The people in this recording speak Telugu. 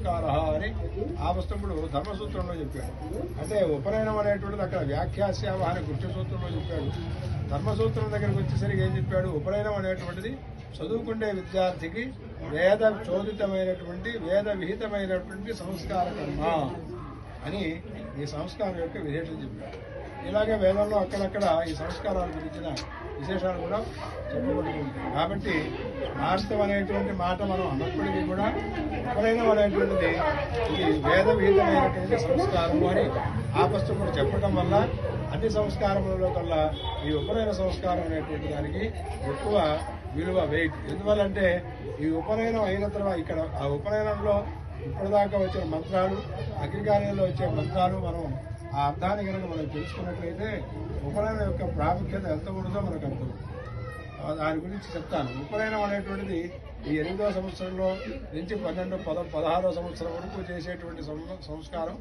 సంస్కార అని ఆపస్తముడు ధర్మసూత్రంలో చెప్పాడు. అంటే ఉపనయనం అనేటువంటిది అక్కడ వ్యాఖ్యాస్యావ అని గుర్తు సూత్రంలో చెప్పాడు. ధర్మసూత్రం దగ్గరికి వచ్చేసరికి ఏం చెప్పాడు? ఉపనయనం అనేటువంటిది చదువుకునే విద్యార్థికి వేద చోదితమైనటువంటి వేద విహితమైనటువంటి సంస్కార కర్మ అని ఈ సంస్కారం యొక్క విశేషం చెప్పాడు. ఇలాగే వేదంలో అక్కడక్కడ ఈ సంస్కారాల గురించిన విశేషాలు కూడా చెప్పబడుతుంటాయి. కాబట్టి స్మార్థం అనేటువంటి మాట మనం అన్నప్పటికీ కూడా ఉపనయనం అనేటువంటిది ఇది వేద విహితమైనటువంటి సంస్కారము అని ఆపస్తముడు చెప్పడం వల్ల అన్ని సంస్కారములలో కల్లా ఈ ఉపనయన సంస్కారం అనేటువంటి దానికి ఎక్కువ విలువ వెయిట్. ఎందువల్లంటే ఈ ఉపనయనం అయిన తర్వాత ఇక్కడ ఆ ఉపనయనంలో ఇప్పటిదాకా వచ్చిన మంత్రాలు, అగ్నికార్యంలో వచ్చే మంత్రాలు మనం ఆ అర్థాన్ని కనుక మనం తెలుసుకున్నట్లయితే ఉపనయనం యొక్క ప్రాముఖ్యత ఎంత ఉంటుందో మనకు అర్థం. దాని గురించి చెప్తాను. ఉపనయనం అనేటువంటిది ఈ 8వ సంవత్సరంలో నుంచి 12, 16వ సంవత్సరం వరకు చేసేటువంటి సంస్కారం